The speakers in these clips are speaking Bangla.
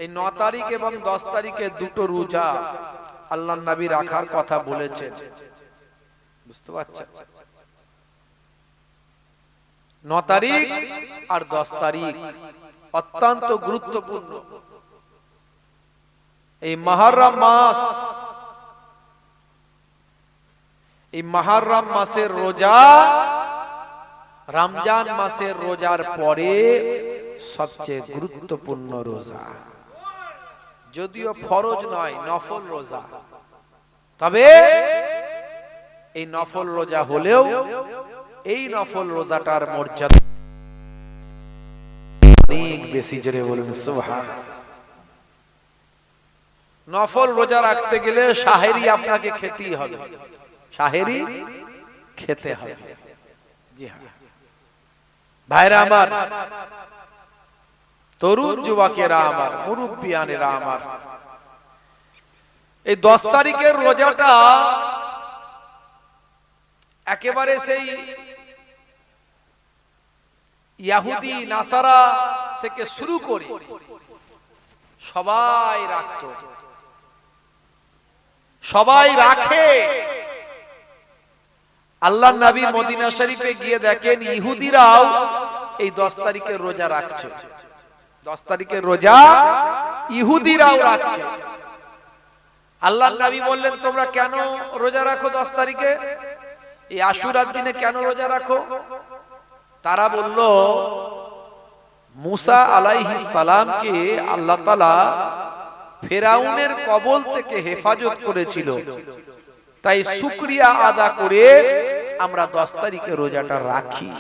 এই 9 তারিখ এবং 10 তারিখে দুটো রোজা আল্লাহর নবী রাখার কথা বলেছেন। বুঝতে পারছেন? 9 তারিখ আর 10 তারিখ অত্যন্ত গুরুত্বপূর্ণ। এই মুহররম মাস, এই মুহররম মাসের রোজা রমজান মাসের রোজার পরে সবচেয়ে গুরুত্বপূর্ণ রোজা। যদিও ফরজ নয়, নফল রোজা, তবে এই নফল রোজা হলেও এই নফল রোজাটার মর্যাদা অনেক বেশি। জোরে বলুন সুবহানাল্লাহ। নফল রোজা রাখতে গেলে সাহেরি আপনাকে খেতেই হবে, সাহেরি খেতে হবে। জি হ্যাঁ ভাইরা আমার, তরুণ যুবকেরা আমার, মুরব্বিয়ানেরা আমার, এই 10 তারিখের রোজাটা একেবারে সেই ইহুদি নাসারা থেকে শুরু করে সবাই রাখত, সবাই রাখে। আল্লাহর নবী মদিনা শরীফে গিয়ে দেখেন ইহুদিরাও এই 10 তারিখের রোজা রাখছে। 10 তারিখের রোজা ইহুদিরাও রাখছে। আল্লাহর নবী বললেন, তোমরা কেন রোজা রাখো 10 তারিখে? এই আশুরার দিনে কেন রোজা রাখো? তারা বলল, মুসা আলাইহিস সালামকে আল্লাহ তাআলা ফেরাউনের কবল থেকে হেফাজত করেছিল, তাই শুকরিয়া আদা করে আমরা 10 তারিখে রোজাটা রাখি।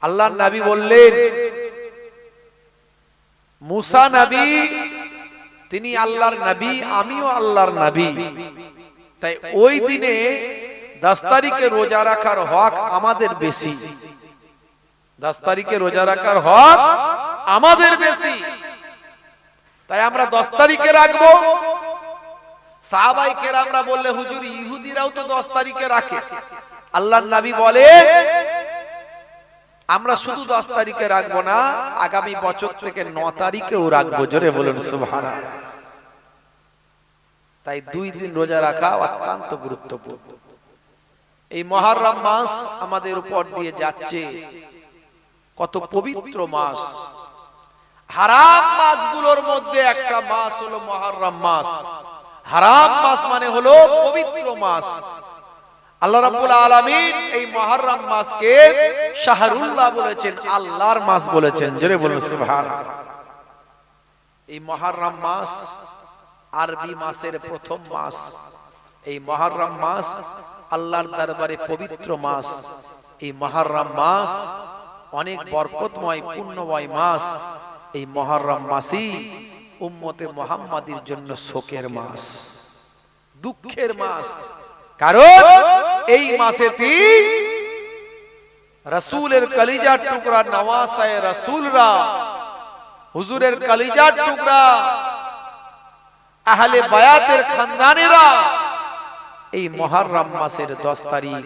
আল্লাহর নবী বললেন, মুসা নবী, তিনি আল্লাহর নবী, আমিও আল্লাহর নবী, তাই ওই দিনে 10 তারিখে রোজা রাখার হক আমাদের বেশি। 10 তারিখে রোজা রাখার হক আমাদের বেশি, তাই আমরা 10 তারিখে রাখবো। সাহাবায়ে কেরামরা বললে, হুজুর ইহুদিরাও তো 10 তারিখে রাখে। আল্লাহর নবী বলে, আমরা শুধু 10 তারিখে রাখবো না, আগামী বছর থেকে 9 তারিখেও রাখবো। জোরে বলুন সুবহানাল্লাহ। তাই 2 দিন রোজা রাখা অত্যন্ত গুরুত্বপূর্ণ। এই মুহররম মাস আমাদের উপর দিয়ে যাচ্ছে, কত পবিত্র মাস। হারাম মাসগুলোর মধ্যে একটা মাস হলো মুহররম মাস। হারাম মাস মানে হলো পবিত্র মাস। আল্লাহ রাব্বুল আলামিন এই মুহররম মাসকে শাহরুল্লাহ বলেছেন, আল্লাহর মাস বলেছেন। জোরে বলুন সুবহানাল্লাহ। এই মুহররম মাস আরবি মাসের প্রথম মাস। এই মুহররম মাস আল্লাহর দরবারে পবিত্র মাস। এই মুহররম মাস অনেক বরকতময়, পুণ্যময় মাস। এই মুহররম মাসই উম্মতে মুহাম্মাদির জন্য শোকের মাস, দুঃখের মাস। কারণ এই মাসেতে রাসূলের কলিজার টুকরা নওয়াসায়ে রাসূলরা, হুজুরের কলিজার টুকরা আহলে বায়াতের খানদানেরা এই মুহররম মাসের 10 তারিখ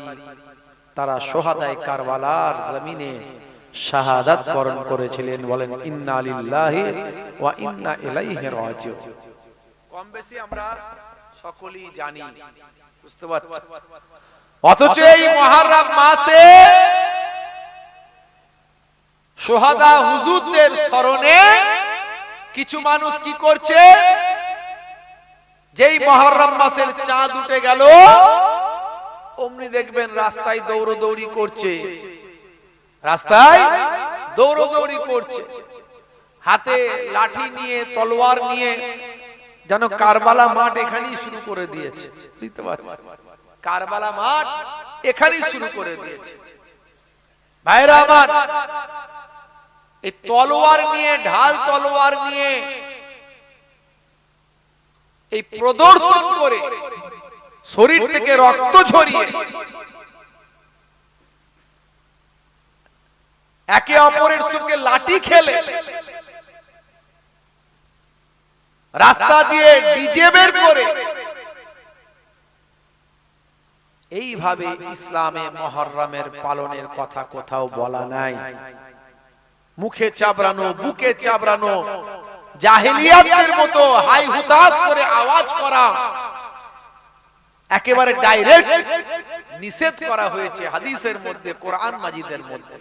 তারা শুহাদায়ে কারবালার জমিনে শাহাদাত বরণ করেছিলেন। বলেন ইন্না লিল্লাহি ওয়া ইন্না ইলাইহি রাজিউন। কম বেশি আমরা সকলেই জানি, বুঝতে পারছেন। অথচ এই মুহররম মাসে শুহাদা হুজুরদের স্মরণে কিছু মানুষ কি করছে, যেই মুহররম মাসের চাঁদ উঠে গেল অমনি দেখবেন রাস্তায় দৌড়দৌড়ি করছে, রাস্তায় দৌড়দৌড়ি করছে, হাতে লাঠি নিয়ে, তলোয়ার নিয়ে, যেন কারবালা মাঠ এখানেই শুরু করে দিয়েছে। বুঝতে পারছেন? কারবালা মাঠ এখানেই শুরু করে দিয়েছে। ভাইরা আমার, এই তলোয়ার নিয়ে, ঢাল তলোয়ার নিয়ে এই প্রদর্শন করে, শরীর থেকে রক্ত ঝরিয়ে একে অপরের সঙ্গে লাঠি খেলে, রাস্তা দিয়ে ডিজে বের করে, এইভাবে ইসলামে মুহররমের পালনের কথা কোথাও বলা নাই। মুখে চাবড়ানো, বুকে চাবড়ানো, জাহেলিয়াতের মতো হাই হুতাশ করে আওয়াজ করা একেবারে ডাইরেক্ট নিষেধ করা হয়েছে হাদিসের মধ্যে, কোরআন মাজিদের মধ্যে।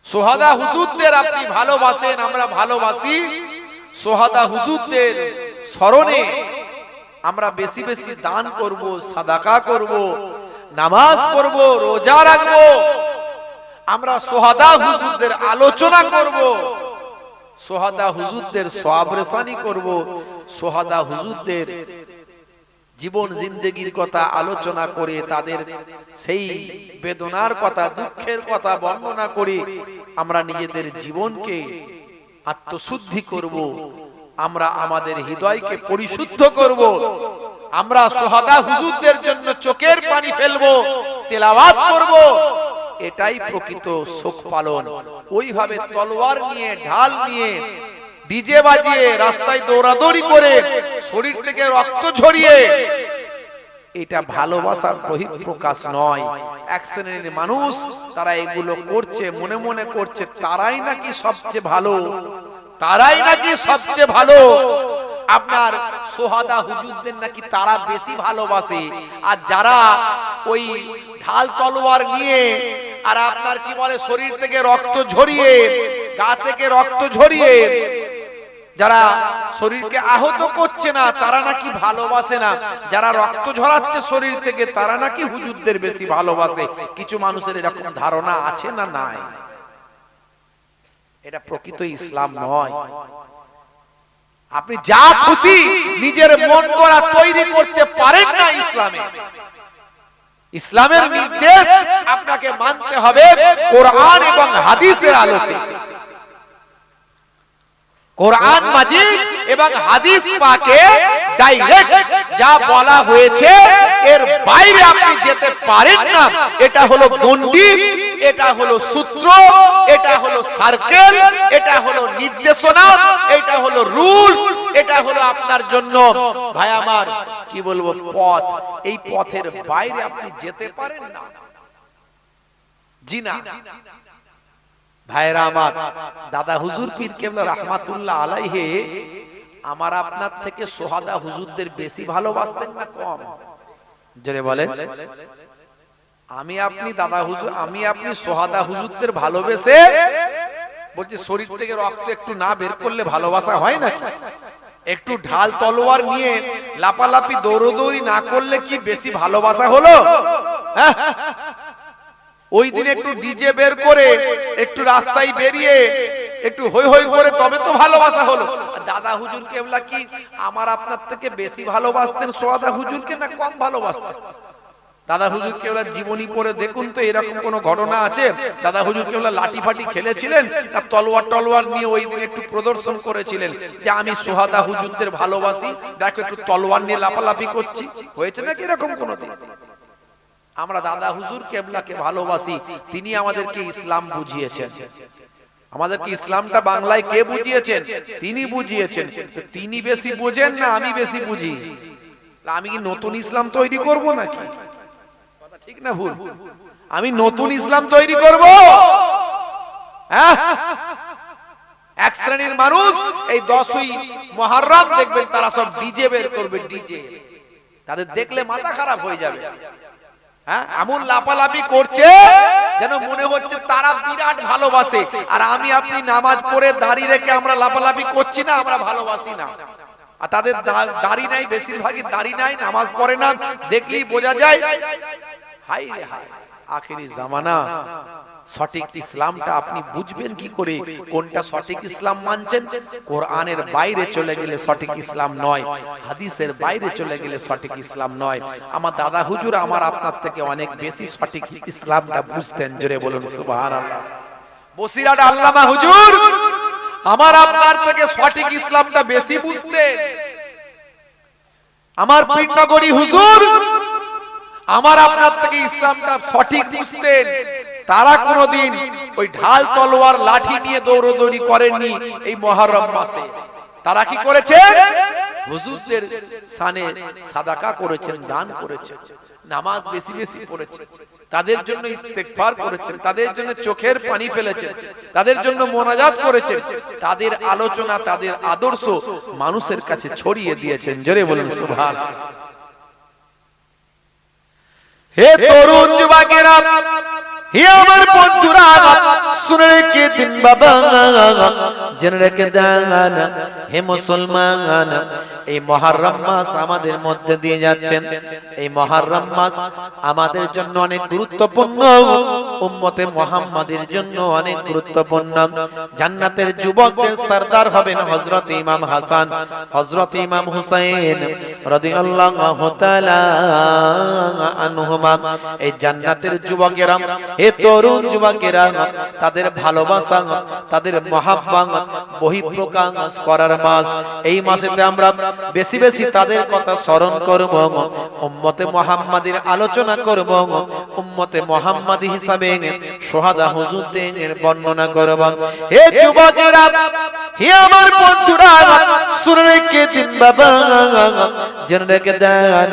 সোহাদা হুজুরদের আপনি ভালোবাসেন, আমরা ভালোবাসি। সোহাদা হুজুরদের স্মরণে আমরা বেশি বেশি দান করব, সাদাকা করব, নামাজ পড়ব, রোজা রাখব। আমরা সোহাদা হুজুরদের আলোচনা করব, সোহাদা হুজুরদের সওয়াব রেসানি করব, সোহাদা হুজুরদের জীবন জিন্দেগির কথা আলোচনা করে তাদের সেই বেদনার কথা, দুঃখের কথা বর্ণনা করে আমরা নিজেদের জীবনকে আত্মশুদ্ধি করব, আমরা আমাদের হৃদয়কে পরিশুদ্ধ করব। আমরা সোহাদা হুজুরদের জন্য চোখের পানি ফেলবো, তেলাওয়াত করব। এটাই প্রকৃত শোক পালন। ওইভাবে তলোয়ার নিয়ে, ঢাল নিয়ে, ডিজে বাজিয়ে, রাস্তায় দৌড়াদৌড়ি করে, শরীর থেকে রক্ত ঝরিয়ে, এটা ভালোবাসার বহিঃপ্রকাশ নয়। এক শ্রেণীর মানুষ তারা এগুলো করছে, মনে মনে করছে তারাই নাকি সবচেয়ে ভালো, তারাই নাকি সবচেয়ে ভালো। আপনার সোহাদা হুজুরদের নাকি তারা বেশি ভালোবাসে। আর যারা ওই ঢাল তলোয়ার নিয়ে আর আপনার কি বলে শরীর থেকে রক্ত ঝরিয়ে, গা থেকে রক্ত ঝরিয়ে যারা শরীরকে আহত করছে না, তারা নাকি ভালোবাসে না। যারা রক্ত ঝরাচ্ছে শরীর থেকে, তারা নাকি হুজুরদের বেশি ভালোবাসে। কিছু মানুষের এরকম ধারণা আছে না নাই? এটা প্রকৃত ইসলাম নয়। আপনি যা খুশি নিজের মন গড়া তৈরি করতে পারেন না ইসলামে। ইসলামের নির্দেশ আপনাকে মানতে হবে কোরআন এবং হাদিসের আলোকে। কোরআন মাজিদ এবং হাদিস পাকে ডাইরেক্ট যা বলা হয়েছে এর বাইরে আপনি যেতে পারেন না। এটা হলো গণ্ডি, এটা হলো সূত্র, এটা হলো সার্কেল, এটা হলো নির্দেশনা, এটা হলো রুলস, এটা হলো আপনার জন্য ভাই আমার কি বলবো পথ। এই পথের বাইরে আপনি যেতে পারেন না। জি না ভাইরা আমার, দাদা হুজুর পীর কেবলা রাহমাতুল্লাহ আলাইহি আমার আপনার থেকে সোহাদা হুজুরদের বেশি ভালোবাসতেন না কম? জোরে বলেন। আমি আপনি দাদা হুজুর, আমি আপনি সোহাদা হুজুরদের ভালোবেসে বলছি শরীর থেকে রক্ত একটু না বের করলে ভালোবাসা হয় না? একটু ঢাল তলোয়ার নিয়ে লাপালাপি দৌড়দৌড়ি না করলে কি বেশি ভালোবাসা হলো? হ্যাঁ, ওই দিন একটু ডিজে বের করে, একটু রাস্তায় বেরিয়ে, একটু হই হই করে তবে তো ভালোবাসা হলো। দাদা হুজুর কেবলা কি আমার আপনার থেকে বেশি ভালোবাসতেন সোহাদা হুজুরকে না কম ভালোবাসতেন? দাদা হুজুর কেবলা জীবনী পড়ে দেখুন তো এরকম কোন ঘটনা আছে দাদা হুজুর কেবলা লাঠি ফাটি খেলেছিলেন না তলোয়ার টলোয়ার নিয়ে ওই দিন একটু প্রদর্শন করেছিলেন যে আমি সোহাদা হুজুরদের ভালোবাসি, দেখো একটু তলোয়ার নিয়ে লাপালাপি করছি? হয়েছে নাকি এরকম কোনদিন? আমরা দাদা হুজুর কেবলাকে ভালোবাসি, তিনি আমাদেরকে ইসলাম বুঝিয়েছেন। আমাদেরকে ইসলামটা বাংলায় কে বুঝিয়েছেন? তিনি বুঝিয়েছেন। তিনি বেশি বোঝেন না আমি বেশি বুঝি? আমি কি নতুন ইসলাম তৈরি করব নাকি? ঠিক না ভুল? আমি নতুন ইসলাম তৈরি করব? হ্যাঁ, এক শ্রেণীর মানুষ এই 10ই মুহররম দেখবেন তারা সব ডিজে বের করবে, ডিজে। তাদের দেখলে মাথা খারাপ হয়ে যাবে। হ্যাঁ, এমন লাপালাপি করছে যেন মনে হচ্ছে তারা বিরাট ভালোবাসে, আর আমি আপনি নামাজ পড়ে দাঁড়িয়ে রেখে আমরা লাপালাপি করছি না, আমরা ভালোবাসি না। আর তাদের দাড়ি নাই, বেশিরভাগই দাড়ি নাই, নামাজ পড়ে না, দেখলেই বোঝা যায়। হাই রে হাই, আখেরি জামানা। সঠিক ইসলামটা আপনি বুঝবেন কি করে? কোনটা সঠিক ইসলাম মানছেন? কোরআনের বাইরে চলে গেলে সঠিক ইসলাম নয়, হাদিসের বাইরে চলে গেলে সঠিক ইসলাম নয়। আমার দাদা হুজুর আমার আপনার থেকে অনেক বেশি সঠিক ইসলামটা বুঝতেন। জোরে বলুন সুবহানাল্লাহ। বসিরহাট আল্লামা হুজুর আমার আপনার থেকে সঠিক ইসলামটা বেশি বুঝতেন। আমার পীরনগরী হুজুর আমার আপনার থেকে ইসলামটা সঠিক বুঝতেন। তারা কোনদিন ওই ঢাল তলোয়ার লাঠি নিয়ে দৌড়দৌড়ি করেননি এই মুহররম মাসে। তারা কি করেছে? হুজুরদের শানে সাদাকা করেছেন, দান করেছেন, নামাজ বেশি বেশি পড়েছেন, তাদের জন্য ইস্তেগফার করেছেন, তাদের জন্য চোখের পানি ফেলেছেন, তাদের জন্য মোনাজাত করেছেন, তাদের আলোচনা, তাদের আদর্শ মানুষের কাছে ছড়িয়ে দিয়েছেন। জোরে বলুন সুবহানাল্লাহ। হে তরুণ যুবকেরা, হে আমার বন্ধুরা, শুনে রেখে দিন বাবা, জেনে রেখে দেন হে মুসলমান, এই মুহররম মাস আমাদের মধ্যে দিয়ে যাচ্ছেন। এই মুহররম মাস আমাদের জন্য অনেক গুরুত্বপূর্ণ, উম্মতে মুহাম্মাদের জন্য অনেক গুরুত্বপূর্ণ। জান্নাতের যুবকদের সরদার হবেন হযরত ইমাম হাসান, হযরত ইমাম হুসাইন রাদিয়াল্লাহু তাআলা আনহুমা। এই জান্নাতের যুবকেরা, হে তরুণ যুবকেরা, তাদের ভালোবাসা, তাদের মহাব্বত বহিঃপ্রকাশ করার মাস। এই মাসেতে আমরা বেশি বেশি তাদের কথা স্মরণ করব, উম্মতে মুহাম্মাদের আলোচনা করব, উম্মতে মুহাম্মাদি হিসাবে শোহাদা হুজুরদের বর্ণনা করব। হে যুবকেরা, হে আমার বন্ধুরা, শুনে রেখে দিন বাবা, জেনে রেখে দেন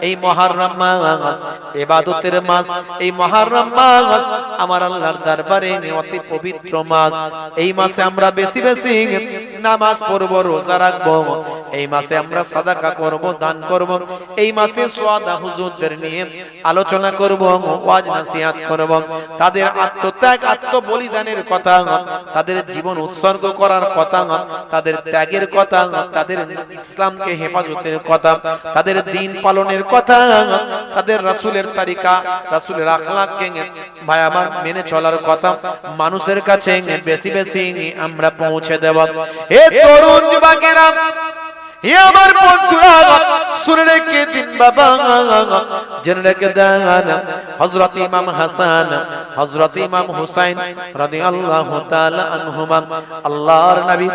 এই মুহররম মাস ইবাদতের মাস। এই মুহররম মাস আমার আল্লাহর দরবারে অতি পবিত্র মাস। এই মাসে আমরা বেশি বেশি নামাজ পড়ব, রোজা রাখব, এই মাসে আমরা সাদাকা করব, দান করব, এই মাসে সোয়াদা হুজুরদের নিয়ে আলোচনা করব, ওয়াজ নসিহত করব, তাদের আত্মত্যাগ, আত্মবলিদানের কথা, তাদের জীবন উৎসর্গ করার কথা, তাদের ত্যাগের কথা, তাদের ইসলামকে হেফাজতের কথা, তাদের দ্বীন পালনের কথা, তাদের রাসূলের তরিকা, রাসূলের আখলাককে ভাই আমার মেনে চলার কথা মানুষের কাছে বেশি বেশি আমরা পৌঁছে দেব। হে তরুণ যুবকেরা, হে আমার বন্ধুরা, শুনে রেখে দিন বাবা, জেনে রেখে দেন হযরত ইমাম হাসান, হযরত ইমাম হুসাইন রাদিয়াল্লাহু তাআলা আনহুমা, আল্লাহর নবী,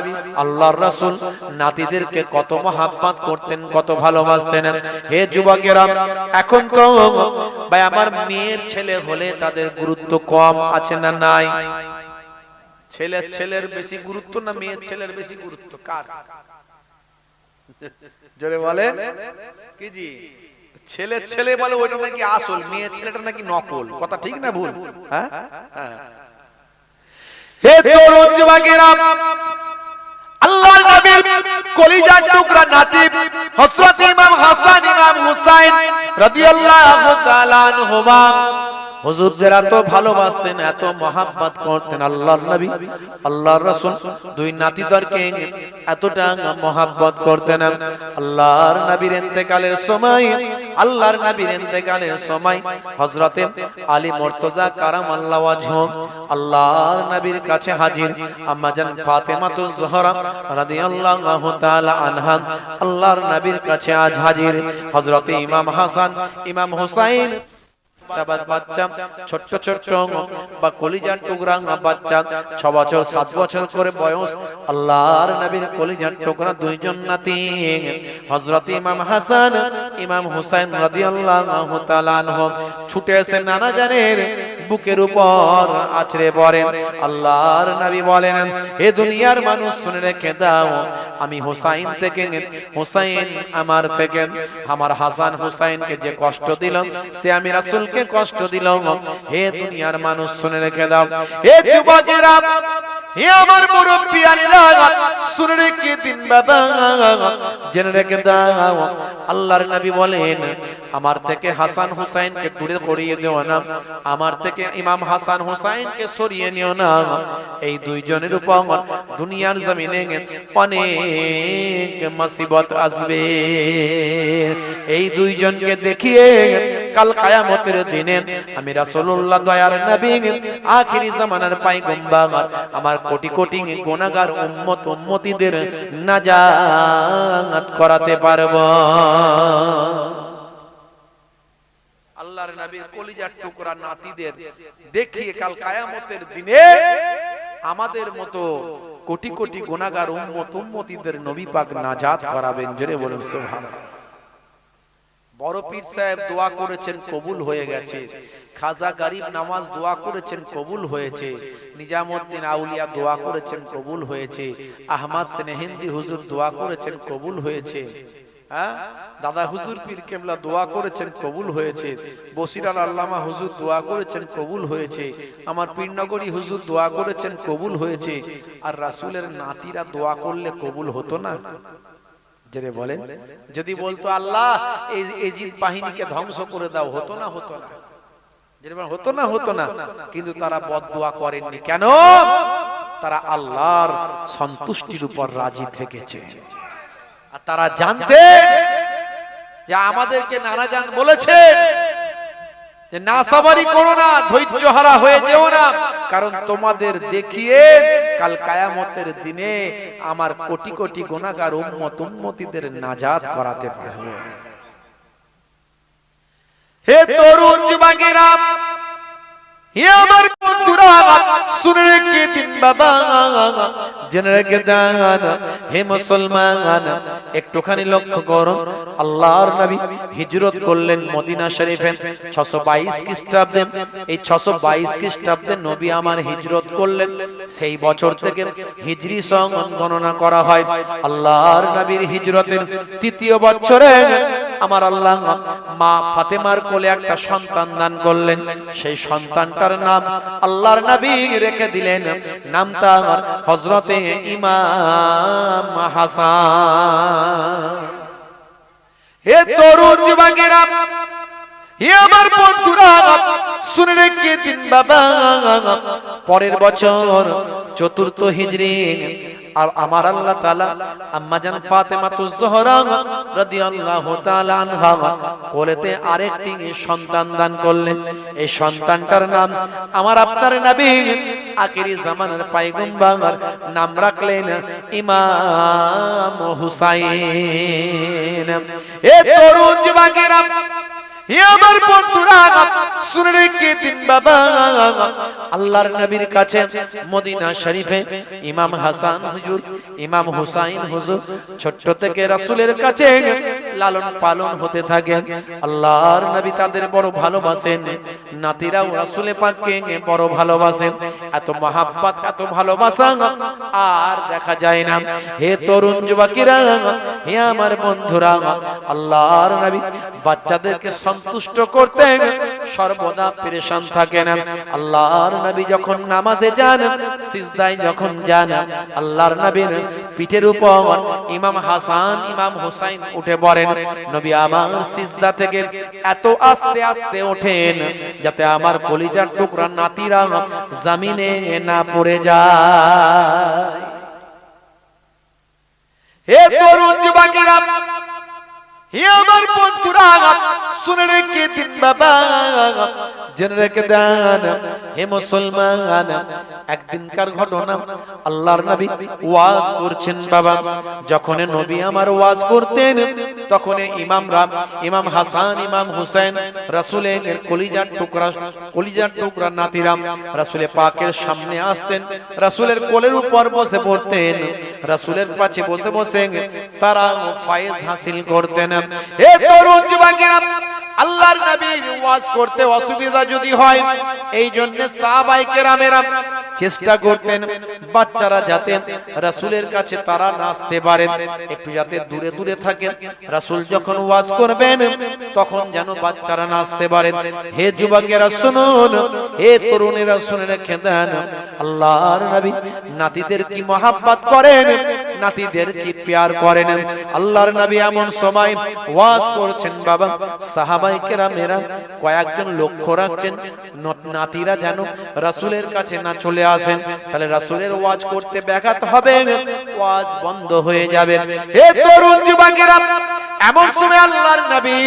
আল্লাহর রাসূল নাতিদেরকে কত মহব্বত করতেন, কত ভালোবাসতেন। হে যুবকেরা, এখন তো ভাই আমার মেয়ের ছেলে হলে তাদের গুরুত্ব কম আছে না নাই? ছেলের ছেলের বেশি গুরুত্ব না মেয়ের ছেলের বেশি গুরুত্ব? কার? জোরে বলে কি জি? ছেলের ছেলে বলে ওইটা নাকি আসল, মেয়ের ছেলেটা নাকি নকল। কথা ঠিক না ভুল? হ্যাঁ। হে তরুণ যুবকেরা, আল্লাহর নবীর কলিজার টুকরা নাতি হযরত ইমাম হাসান, ইমাম হুসাইন রাদিয়াল্লাহু তাআলা আনহুমা, হুজুরদের এত ভালোবাসতেন, এত মহব্বত করতেন আল্লাহর নবী, আল্লাহর রাসূল দুই নাতিদেরকে এতটা মহব্বত করতেন। আল্লাহর নবীর ইন্তেকালের সময়, আল্লাহর নবীর ইন্তেকালের সময় হযরতে আলী মুর্তজা কারামাল্লাহু ওয়াজহু আল্লাহর নবীর কাছে হাজির। আম্মা জান ফাতেমাতুজ জোহরা রাদিয়াল্লাহু তাআলা আনহা আল্লাহর নবীর কাছে আজ হাজির। হযরতে ইমাম হাসান, ইমাম হুসাইন বাচ্চা, ছোট্ট ছোট্ট বা কলিজার টুকরা বাচ্চা, 6 বছর 7 বছর করে বয়স। আল্লাহর নবীর কলিজার টুকরা দুইজন নাতি হযরত ইমাম হাসান, ইমাম হুসাইন রাদিয়াল্লাহু তাআলা আনহু ছুটে এসে নানা জানের বুকের উপর আছড়ে পড়েন। আল্লাহর নবী বলেন, হে দুনিয়ার মানুষ শুনে রেখে দাও, আমি হুসাইন থেকে, হুসাইন আমার থেকে, আমার হাসান হুসাইনকে যে কষ্ট দিলাম সে আমি রাসূলকে কষ্ট দিলাম। হে দুনিয়ার মানুষ শুনে রেখে দাও। হে যুবকেরা, হে আমার মুরব্বিয়ানেরা, শুনে রেখে দিন বাবা, জেনে রেখে দাও, আল্লাহর নবী বলেন, আমার থেকে হাসান হুসাইনকে দূরে করিয়ে দিও না, আমার থেকে ইমাম হাসান হুসাইনকে সরিয়ে নিও না। এই দুইজনের উপর দুনিয়ার জমিনে অনেক মুসিবত আসবে। এই দুইজনকে দেখিয়ে কাল কিয়ামতের দিনে আমি রাসূলুল্লাহ দয়ার নবী, আখিরি জামানার পয়গম্বর, আমার কোটি কোটি গুনাহগার উম্মত উম্মতিদের নাজাত করাতে পারব। আল্লাহর নবীর কলিজার টুকরা নাতিদের দেখিয়ে কাল কিয়ামতের দিনে আমাদের মতো কোটি কোটি গুনাহগার উম্মত উম্মতিদের নবী পাক নাজাত করাবেন। জোরে বলুন সুবহানাল্লাহ। বড় পীর সাহেব দোয়া করেছেন, কবুল হয়ে গেছে। খাজা গরিব নামাজ দোয়া করেছেন, কবুল হয়েছে। নিজামউদ্দিন আউলিয়া দোয়া করেছেন, কবুল হয়েছে। আহমদ সেনেহিন্দি হুজুর দোয়া করেছেন, কবুল হয়েছে। হ্যাঁ, দাদা হুজুর পীর কেবলা দোয়া করেছেন, কবুল হয়েছে। বসিরাল আল্লামা হুজুর দোয়া করেছেন, কবুল হয়েছে। আমার পীরনগরী হুজুর দোয়া করেছেন, কবুল হয়েছে। আর রাসূলের নাতিরা দোয়া করলে কবুল হতো না? জেনে বলেন, যদি বলতো আল্লাহ এই এজিদ বাহিনীকে ধ্বংস করে দাও, হতো না? হতো না? হতো না? হতো না। কিন্তু তারা বদদোয়া করেননি। কেন? তারা আল্লাহর সন্তুষ্টির উপর রাজি থেকেছে। আর তারা জানতে যে আমাদেরকে নানাজান বলেছে যে না সাবারি করো না, ধৈর্য হারা হয়ে যেও না, কারণ তোমাদের দেখিয়ে কাল কিয়ামতের দিনে আমার কোটি কোটি গুনাহগার উম্মত উম্মতিদের নাজাত করাতে পারবো। হে তরুণ যুবকেরা, হে আমার বন্ধুরা, শুনে রেখে দিন বাবা, জেনে রেখে দেন। হে মুসলমান, একটুখানি লক্ষ্য করো, আল্লাহর নবী হিজরত করলেন মদিনা শরীফে 622 খ্রিস্টাব্দে। এই 622 খ্রিস্টাব্দে নবী আমার হিজরত করলেন। সেই বছর থেকে হিজরি সন গণনা করা হয়। আল্লাহর নবীর হিজরতের তৃতীয় বছরে আমার আল্লাহ মা ফাতেমার কোলে একটা সন্তান দান করলেন। সেই সন্তানটার নাম আল্লাহর নবী রেখে দিলেন, নামটা হযরতে ইমাম হাসান। হে তরুণ যুবকেরা, হে আমার বন্ধুরা, শুনে রেখে দিন বাবা, পরের বছর চতুর্থ হিজরি আমার আল্লাহ তাআলা আম্মা জান ফাতেমাতুজ জোহরা রাদিয়াল্লাহু তাআলা আনহা কোলেতে আরেকটি সন্তান দান করলেন। এই সন্তানটার নাম আমার আপনার নবী আখিরি জামানার পয়গম্বর নাম রাখলেন ইমাম হুসাইন। এ তরুণ যুবকেরা, হে আমার বন্ধুরা, শুনে রেখে দিন বাবা, আল্লাহর নবীর কাছে মদিনা শরীফে ইমাম হাসান হুজুর, ইমাম হুসাইন হুজুর ছোট্ট থেকে রাসূলের কাছে লালন পালন হতে থাকে। আল্লাহর নবী তাদের বড় ভালোবাসেন, নাতিরাও রাসূলে পাককে বড় ভালোবাসেন। এত মহব্বত, এত ভালোবাসা আর দেখা যায় না। হে তরুণ যুবকেরা, হে আমার বন্ধুরা, আল্লাহর নবী বাচ্চাদেরকে সন্তুষ্ট করতেন, সর্বদা পেরেশান থাকেন। আল্লাহর নবী যখন নামাজে যান, সিজদায় যখন যান, আল্লাহর নবীর পিঠের উপর ইমাম হাসান ইমাম হুসাইন উঠে পড়েন। নবী আমার সিজদা থেকে এত আস্তে আস্তে ওঠেন যাতে আমার কলিজার টুকরা নাতিরা জমিনে না পড়ে যায়। হে তরুণ যুবকেরা, হে আমার বন্ধুরা, শুনে রেখে দিন বাবা, জেনে রেখে দেন। হে মুসলমান, একদিনকার ঘটনা, আল্লাহর নবী ওয়াজ করছেন বাবা। যখন নবী আমার ওয়াজ করতেন, তখন ইমামরা, ইমাম হাসান ইমাম হুসাইন রাসূলের কলিজার টুকরা নাতিরা রাসূলে পাকের সামনে আসতেন, রাসূলের কোলের উপর বসে পড়তেন, রাসূলের পাশে বসে বসে তারা ফায়েজ হাসিল করতেন। হে তরুণ যুবকেরা, আল্লাহর নবীর ওয়াজ করতে অসুবিধা যদি হয়, এই জন্য সাহাবায়ে কেরামেরা চেষ্টা করতেন বাচ্চারা যাতে রাসূলের কাছে তারা নাচতে পারে, একটু যাতে দূরে দূরে থাকে। রাসূল যখন ওয়াজ করবেন তখন যেন বাচ্চারা নাচতে পারে। হে যুবকেরা শুনুন, হে তরুণেরা শুনে রেখে দেন, আল্লাহর নবী নাতিদের কি মহব্বত করেন, নাতিদের কি প্যার করেন। আল্লাহর নবী এমন সময় ওয়াজ করছেন বাবা, সাহাবায়ে কেরামেরা কয়েকজন লক্ষ্য রাখছেন নাতিরা যেন রাসূলের কাছে না চলে আসেন, তাহলে রাসূলের ওয়াজ করতে ব্যাঘাত হবে, ওয়াজ বন্ধ হয়ে যাবে। হে তরুণ যুবকেরা, এমন সময় আল্লাহর নবী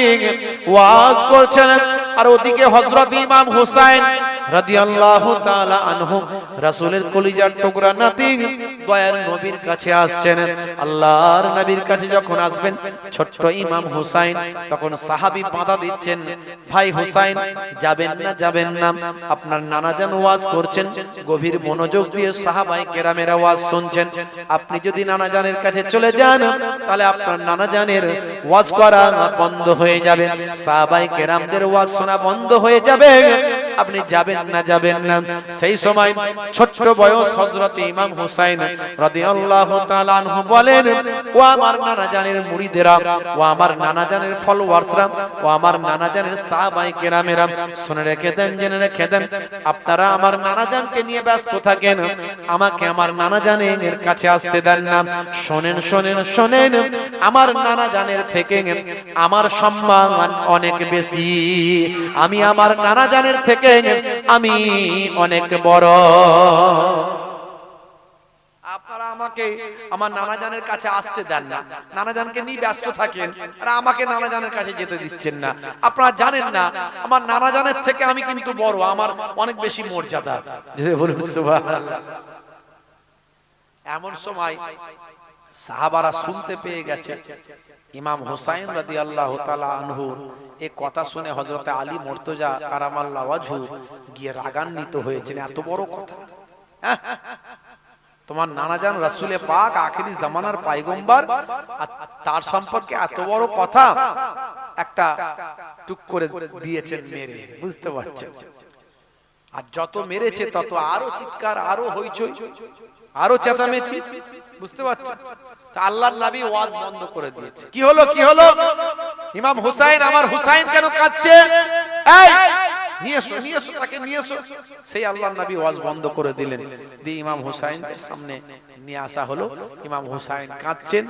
ওয়াজ করছেন, আর ওদিকে হযরত ইমাম হুসাইন রাদিয়াল্লাহু তাআলা আনহু রাসূলের কলিজার টুকরা নাতি দয়ার নবীর কাছে আসছেন। আল্লাহর নবীর কাছে যখন আসবেন ছোট্ট ইমাম হুসাইন, তখন সাহাবী বাধা দিচ্ছেন, ভাই হুসাইন যাবেন না, যাবেন না, আপনার নানাজান ওয়াজ করছেন, গভীর মনোযোগ দিয়ে সাহাবায়ে কেরামের ওয়াজ শুনছেন, আপনি যদি নানাজানের কাছে চলে যান তাহলে আপনার নানাজানের ওয়াজ করা বন্ধ হয়ে যাবে, সাহাবায়ে কেরামদের ওয়াজ শোনা বন্ধ হয়ে যাবে, আপনি যাবেন না, যাবেন না। সেই সময় ছোট্ট বয়স হযরত ইমাম হুসাইন রাদিয়াল্লাহু তাআলা আনহু বলেন, ও আমার নানাজানের মুরিদেরা, ও আমার নানাজানের ফলোয়ার্সরা, ও আমার নানাজানের সাহাবায়ে কেরামেরা, শুনে রেখে দেন, জেনে রেখে দেন, আপনারা আমার নানাজানকে নিয়ে ব্যস্ত থাকেন, আমাকে আমার নানাজানের কাছে আসতে দেন না। শোনেন শোনেন শোনেন, আমার নানাজানের থেকে আমার সম্মান অনেক বেশি, আমি আমার নানাজানের থেকে আমি অনেক বড়। আপনারা আমাকে আমার নানাজানের কাছে আসতে দেন না, নানাজানকে নিয়ে ব্যস্ত থাকেন, আর আমাকে নানাজানের কাছে যেতে দিচ্ছেন না। আপনারা জানেন না আমার নানাজানের থেকে আমি কিন্তু বড়, আমার অনেক বেশি মর্যাদা। যদি বলুন সুবহানাল্লাহ। এমন সময় সাহাবারা শুনতে পেয়ে গেছে ইমাম হুসাইন রাদিয়াল্লাহু তাআলা আনহু এই কথা শুনে হযরত আলী মুর্তজা কারামাল্লাহু ওয়াজহু গিয়ে রাগান্বিত হয়েছেন। এত বড় কথা, তোমার নানাজান রাসূলে পাক আখেরি জামানার পয়গম্বর, তার সম্পর্কে এত বড় কথা একটা টুক করে দিয়েছেন মেরে, বুঝতে পারছেন? আর যত মেরেছে তত আরো চিৎকার, আরো হইচই, আরো চেঁচামেচি, বুঝতে পারছেন? আল্লাহর নবী ওয়াজ বন্ধ করে দিয়েছে। কি হলো, কি হলো? ইমাম হুসাইন, আমার হুসাইন কেন কাঁদছে? এই নিয়ে এসো, নিয়ে এসো, তাকে নিয়ে এসো। সেই আল্লাহর নবী ওয়াজ বন্ধ করে দিলেন, দিয়ে ইমাম হুসাইনকে সামনে নিয়ে আসা হলো। ইমাম হুসাইন কাঁদছেন।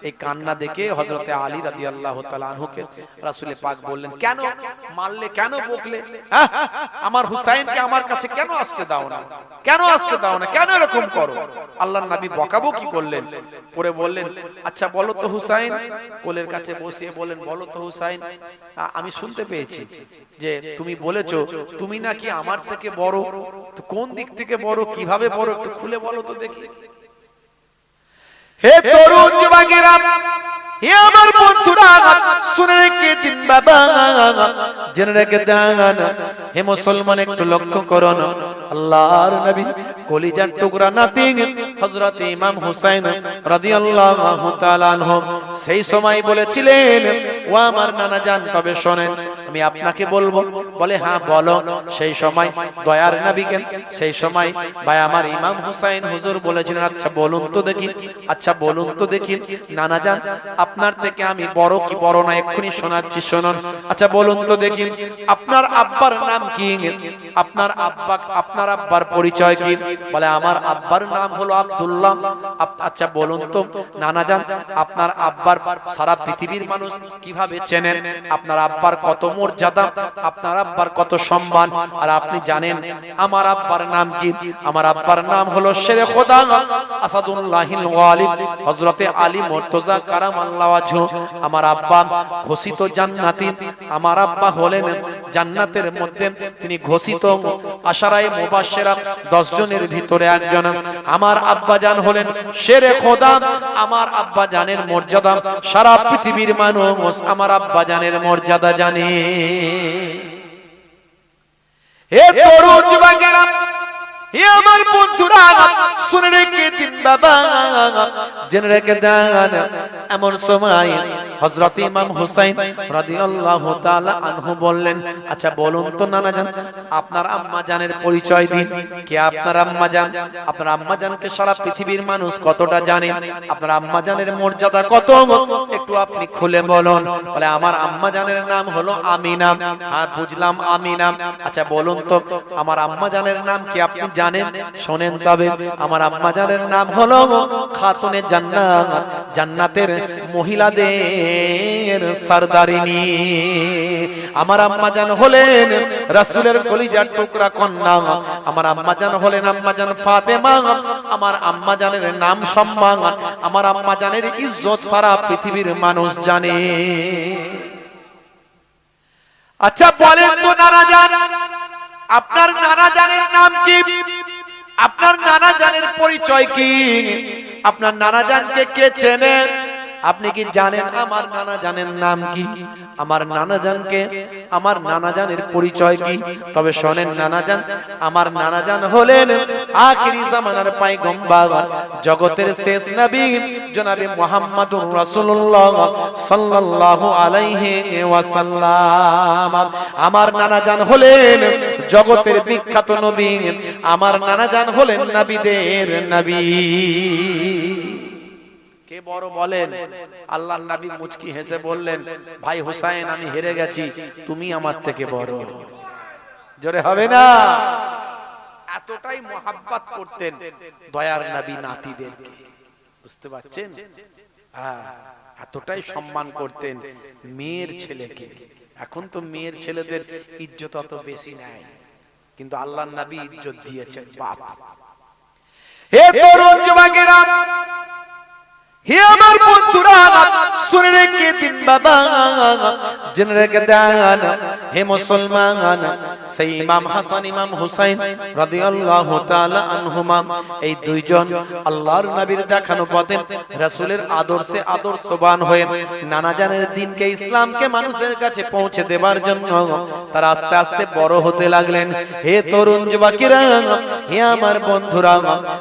এই কান্না দেখে হযরত আলী রাদিয়াল্লাহু তাআলা আনহুকে রাসূলে পাক বললেন, কেন মারলে, কেন বকলে? আমার হুসাইনকে আমার কাছে কেন আসতে দাও না, কেন আসতে দাও না, কেন এরকম করো? আল্লাহর নবী বকাবকি করলেন, পরে বললেন, আচ্ছা বলো তো হুসাইন, কোলের কাছে বসিয়ে বলেন, বলো তো হুসাইন, আমি শুনতে পেয়েছি যে তুমি বলেছো তুমি নাকি আমার থেকে বড়, তো কোন দিক থেকে বড়, কিভাবে বড়, একটু খুলে বলো তো দেখি। হে তরুণ যুবকেরা, হে আমার বন্ধুরা, শুনে রেখে দিন বাবা, জেনে রেখে দেন, হে মুসলমান একটু লক্ষ্য করুন, আল্লাহর নবী কলিজার টুকরা নাতি হযরত ইমাম হুসাইন রাদিয়াল্লাহু তাআলা আনহু সেই সময় বলেছিলেন, ও আমার নানাজান তবে শোনেন, আমি আপনাকে বলবো। বলে হ্যাঁ বলো। সেই সময় দয়ার নবীকে, সেই সময় ভাই আমার ইমাম হুসাইন হুজুর বলেছিলেন, আচ্ছা বলুন তো দেখি, আচ্ছা বলুন তো দেখি নানাজান, আপনার থেকে আমি বড় কি বড় না? এক্ষুনি শোনাচ্ছি, শুনুন। আচ্ছা বলুন তো দেখি আপনার আব্বার নাম কি? আপনার আব্বা, আপনার আব্বার পরিচয় কি? বলে আমার আব্বার নাম হলো আব্দুল্লাহ। আচ্ছা বলুন তো নানাজান, আপনার আব্বার সারা পৃথিবীর মানুষ কিভাবে চেনেন? আপনার আব্বার কত মর্যাদা, আপনার আব্বার কত সম্মান, আর আপনি জানেন আমার আব্বার নাম কি? আমার আব্বার নাম হলো শেরে খোদা আসাদুল্লাহিল গালিব হযরতে আলী মুর্তজা কারামাল্লাহু ওয়াজহু। আমার আব্বা ঘোষিত জান্নাতি, আমার আব্বা হলেন জান্নাতের মধ্যে তিনি ঘোষিত আশারায়ে মুবাশশিরা 10 জনের ভিতরে একজন। আমার আব্বা জান হলেন শেরে খোদা, আমার আব্বা জানের মর্যাদা সারা পৃথিবীর মানুষ আমার আব্বা জানের মর্যাদা জানে। হে তরুণ যুবকেরা, হে আমার বন্ধুরা, শুনে রেখে দিন বাবা, জেনে রেখে দেন, এমন সময় হযরত ইমাম হুসাইন রাদিয়াল্লাহু তাআলা আনহু বললেন, আচ্ছা বলুন তো নানাজান, আপনার আম্মা জানের পরিচয় দিন। কে আপনার আম্মা জান? আপনার আম্মা জানকে সারা পৃথিবীর মানুষ কতটা জানে? আপনার আম্মা জানের মর্যাদা কত, একটু আপনি খুলে বলুন। বলে আমার আম্মা জানের নাম হলো আমিনা। হ্যাঁ বুঝলাম, আমিনা। আচ্ছা বলুন তো আমার আম্মা জানের নাম কি আপনি জানেন? শোনেন তবে, আমার আম্মা জানের নাম হলো খাতুনে জান্নাত, জান্নাতের মহিলাদের সরদারিনী। আমার আম্মা জান হলেন রাসূলের কলিজার টুকরা কন্যা। আমার আম্মা জান হলেন আম্মা জান ফাতেমা। আমার আম্মা জানের নাম সম্মান, আমার আম্মা জানের ইজ্জত সারা পৃথিবীর মানুষ জানে। আচ্ছা বলেন তো নানা জান, আপনার নানা জানের নাম কি? আপনার নানা জানের পরিচয় কি? আপনার নানা জানকে কে চেনে? আপনি কি জানেন আমার নানা জানের নাম কি? আমার নানা জানকে, আমার নানা জানের পরিচয় কি? তবে শোনেন, নানা জান, আমার নানা জান হলেন আখিরি জামানার পয়গম্বর, জগতের শেষ নবী জনাবে মুহাম্মদুর রাসূলুল্লাহ সাল্লাল্লাহু আলাইহি ওয়াসাল্লাম। আমার নানা জান হলেন জগতের বিখ্যাত নবী, আমার নানা জান হলেন নবীদের নবী। কে বড় বলেন? আল্লাহর নবী মুচকি হেসে বললেন, ভাই হুসাইন, আমি হেরে গেছি, তুমি আমার থেকে বড়। জোরে হবে না? এতটাই মোহাব্বত করতেন দয়ার নবী নাতিদেরকে, বুঝতে পারছেন? এতটাই সম্মান করতেন মেয়ের ছেলেকে। এখন তো মেয়ের ছেলেদের ইজ্জত অত বেশি নাই, কিন্তু আল্লাহর নবী ইজ্জত দিয়েছেন। বাপ, হে তরুণ যুবকেরা, হে আমার বন্ধুরা, শুনে রেখে দিন বাবা, জেনে রেখে দেন হে মুসলমান, সেই ইমাম হাসান ইমাম হুসাইন রাদিয়াল্লাহু তাআলা আনহুমা, এই দুইজন আল্লাহর নবীর দেখানো পথে রাসূলের আদর্শে আদর্শবান হয়ে নানা জানের দ্বীনকে, ইসলামকে মানুষের কাছে পৌঁছে দেবার জন্য তারা আস্তে আস্তে বড় হতে লাগলেন। হে তরুণ যুবকেরা, হে আমার বন্ধুরা,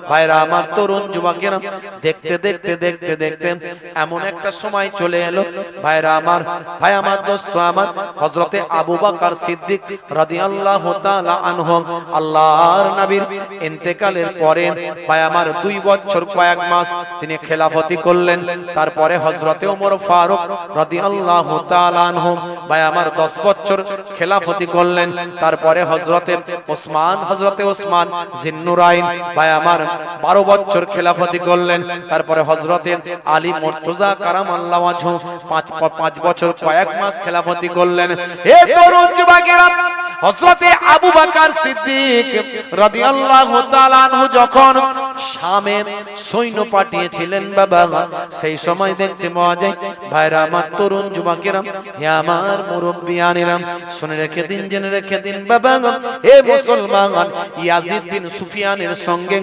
ভাইরা আমার, তরুণ যুবকেরা, দেখতে দেখতে দেখতে দেখতে এমন একটা সময় চলে এলো, ভাইরা আমার, ভাই আমার, দোস্ত আমার, হযরতে আবু বকর সিদ্দিক রাদিয়াল্লাহু তাআলা আনহু, আল্লাহর নবীর ইন্তেকালের পরে ভাই আমার 2 বছর কয়েক মাস তিনি খেলাফতি করলেন। তারপরে হযরতে ওমর ফারুক রাদিয়াল্লাহু তাআলা আনহু ভাই আমার 10 বছর খেলাফতি করলেন। তারপরে হযরতে ওসমান জিন্নুরাইন ভাই আমার 12 বছর খেলাফতি করলেন। তারপরে হযরতে আলী মুর্তজা কারামাল্লাহু ওয়াজহু 5 বছর কয়েক মাস খেলাফতি করলেন। হে তরুণ যুবকেরা, হযরতে আবু বকর সিদ্দিক রাদিয়াল্লাহু তাআলা আনহু যখন শামে সৈন্য পাঠিয়েছিলেন বাবা, সেই সময় দেখতে পাওয়া যায়, ভাইরা আমার, তরুণ যুবকেরা, হে আমার মুরব্বিয়ানেরা, শুনে রেখে দিন, জেনে রেখে দিন বাবা, হে মুসলমান, ইয়াজিদ বিন সুফিয়ানের সঙ্গে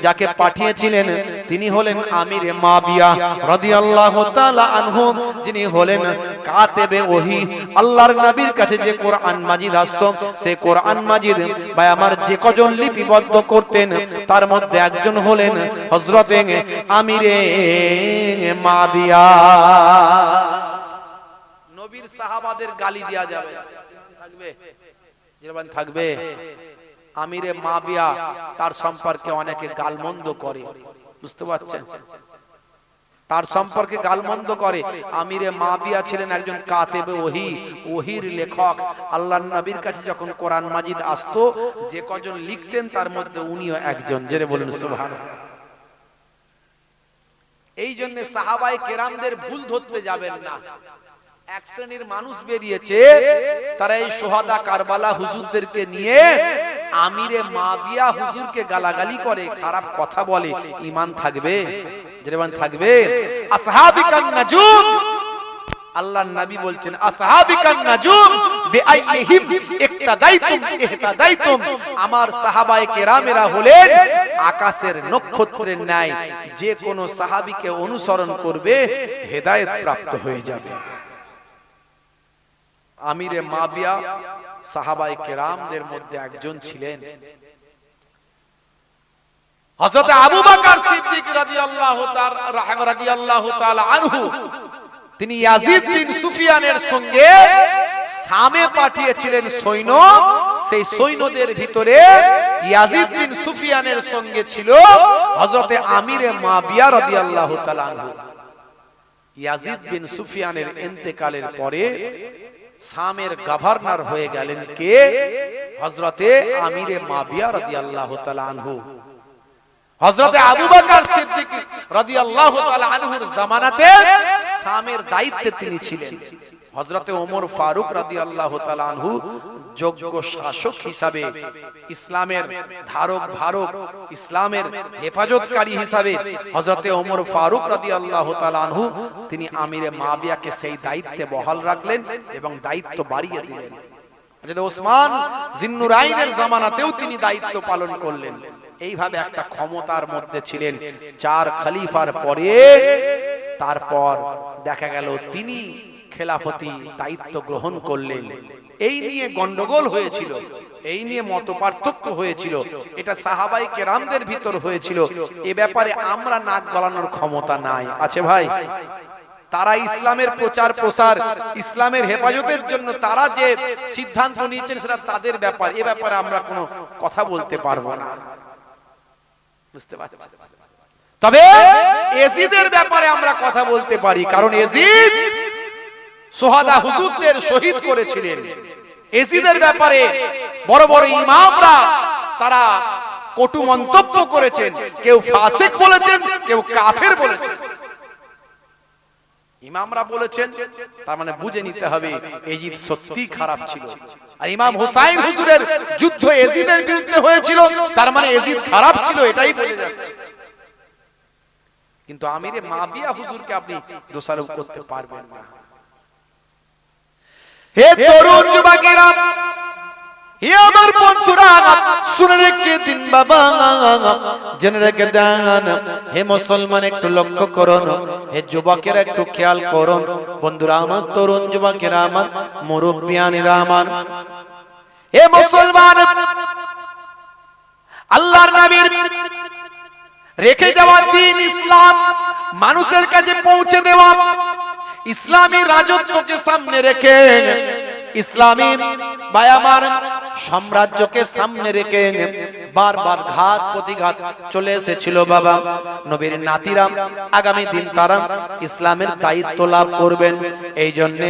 যাকে পাঠিয়েছিলেন তিনি হলেন আমিরে মাবিয়া রাদিয়াল্লাহু তাআলা আনহু, যিনি হলেন কাতেবে ওহী। আল্লাহর নবীর কাছে যে কোরআন মাজিদ আসতো, সেই কোরআন মাজিদ ভাই আমার যে কজন লিপিবদ্ধ করতেন, তার মধ্যে একজন হলেন হযরতে আমিরে মাবিয়া। নবীর সাহাবাদের গালি দেয়া যাবে, থাকবে যেমন থাকবে। আমিরে মাবিয়া, তার সম্পর্কে অনেকে গালমন্দ করে, বুঝতে পারছেন? তার সম্পর্কে গালমন্দ করে। আমিরে মাবিয়া ছিলেন একজন কাতেবে ওহী, ওহীর লেখক। আল্লাহর নবীর কাছে যখন কোরআন মাজিদ আসতো, যে কজন লিখতেন তার মধ্যে উনিও একজন। জেনে বলুন সুবহানাল্লাহ। এই জন্য সাহাবায়ে কেরামদের ভুল ধরতে যাবেন না। এক শ্রেণীর মানুষ বেরিয়েছে, তারা এই সোহাদা কারবালা হুজুরদেরকে নিয়ে আমিরে মাবিয়া হুজুরকে গালাগালি করে, খারাপ কথা বলে। ঈমান থাকবে? যেমন থাকবে। আসহাবিকান নাজুম, আল্লাহর নবী বলছেন, আসহাবিকান নাজুম বিআইহিম ইক্তাদাইতুম ইহতাদাইতুম, আমার সাহাবায়ে কেরামেরা হলেন আকাশের নক্ষত্রের ন্যায়, যে কোন সাহাবীকে অনুসরণ করবে হেদায়েত প্রাপ্ত হয়ে যাবে। আমিরে মাবিয়া সাহাবায়ে কেরামদের মধ্যে একজন ছিলেন। হযরত আবু বকর সিদ্দিক রাদিয়াল্লাহু তাআলা আনহু, তিনি ইয়াজিদ বিন সুফিয়ানের সঙ্গে শামে পাঠিয়েছিলেন সৈন্য। সেই সৈন্যদের ভিতরে ইয়াজিদ বিন সুফিয়ানের সঙ্গে ছিল হযরতে আমিরে মাবিয়া রাদিয়াল্লাহু তাআলা আনহু। ইয়াজিদ বিন সুফিয়ানের ইন্তেকালের পরে শামের গভর্নর হয়ে গেলেন কে? হযরতে আমিরে মাবিয়া রাদিয়াল্লাহু তাআলা আনহু। হযরতে আবু বকর সিদ্দিক রাদিয়াল্লাহু তাআলা আনহুর জামানাতে শামের দায়িত্বে তিনি ছিলেন। হযরতে ওমর ফারুক রাদিয়াল্লাহু তাআলা আনহু যোগ্য শাসক হিসাবে, ইসলামের ধারক ধারক, ইসলামের হেফাজতকারী হিসাবে হযরতে ওমর ফারুক রাদিয়াল্লাহু তাআলা আনহু তিনি আমিরে মাবিয়াকে সেই দায়িত্বে বহাল রাখলেন এবং দায়িত্ব বাড়িয়ে দিলেন। যদি ওসমান জিন্নুরাইনের জামানাতেও তিনি দায়িত্ব পালন করলেন। এইভাবে একটা ক্ষমতার মধ্যে ছিলেন। 4 খলিফার পরে তারপর দেখা গেল তিনি খেলাফতি দায়িত্ব গ্রহণ করলেন। এই নিয়ে গন্ডগোল হয়েছিল, এই নিয়ে মতপার্থক্য হয়েছিল, এটা সাহাবায়ে কেরামদের ভিতর হয়েছিল। এ ব্যাপারে আমরা নাক গলানোর ক্ষমতা নাই, আছে ভাই? তারা ইসলামের প্রচার প্রসার, ইসলামের হেফাজতের জন্য তারা যে সিদ্ধান্ত নিয়েছেন সেটা তাদের ব্যাপার, এ ব্যাপারে আমরা কোনো কথা বলতে পারবো না, বুঝতে পারছেন? তবে ইয়াজিদের ব্যাপারে আমরা কথা বলতে পারি, কারণ ইয়াজিদ সোহাদা হুজুরদের শহীদ করেছিলেন। ইয়াজিদের ব্যাপারে বড় বড় ইমামরা তারা কটু মন্তব্য করেছেন, কেউ ফাসিক বলেছেন, কেউ কাফের বলেছেন। ইমামরা বলেছেন, তার মানে বুঝে নিতে হবে ইয়াজিদ সত্যি খারাপ ছিল। আর ইমাম হুসাইন হুজুরের যুদ্ধ ইয়াজিদের বিরুদ্ধে হয়েছিল, তার মানে ইয়াজিদ খারাপ ছিল, এটাই বোঝা যাচ্ছে। কিন্তু আমিরে মাবিয়া হুজুরকে আপনি দোষারোপ করতে পারবেন না। হে তরুণ যুবকেরা, হে আমার বন্ধুরা, শুনে রেখে দিন বাবা, জেনে রেখে দেন। হে মুসলমান একটু লক্ষ্য করুন, হে যুবকেরা একটু খেয়াল করুন, বন্ধুরা আমার, তরুণ যুবকেরা আমার, মুরব্বিয়ানেরা আমার, হে মুসলমান, আল্লাহর নবীর রেখে যাওয়া দ্বীন ইসলাম মানুষের কাছে পৌঁছে দেওয়া, ইসলামী রাজত্বকে সামনে রেখে, ইসলামী বায়ামার সাম্রাজ্যকে সামনে রেখে বারবার ঘাত প্রতিঘাত চলে এসেছিল বাবা। নবীর নাতিরা আগামী দিন তারা ইসলামের দায়িত্ব লাভ করবেন, এই জন্য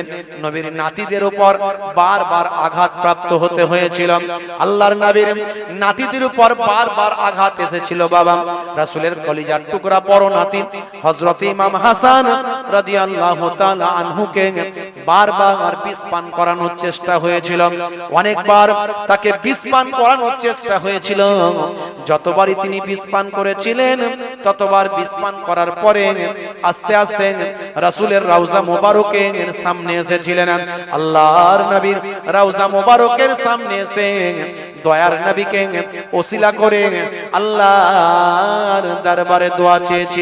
নবীর নাতিদের উপর বারবার আঘাত প্রাপ্ত হতে হয়েছিল। আল্লাহর নবীর নাতিদের উপর বারবার আঘাত এসেছিল বাবা। রাসূলের কলিজার টুকরা বড় নাতি হযরত ইমাম হাসান রাদিয়াল্লাহু তাআলা আনহুকে বারবার বিষ পান করানোর চেষ্টা হয়েছিল, অনেকবার তাকে বিষ পান করানোর চেষ্টা হয়েছিল। যতবারই তিনি বিষ পান করেছিলেন, ততবার বিষ পান করার পরে আস্তে আস্তে রাসূলের রওজা মোবারকের সামনে এসেছিলেন। আল্লাহর নবীর রওজা মোবারকের সামনে এসে দয়ার নবীকে ওসিলা করে আল্লাহর দরবারে দোয়া চেয়েছি।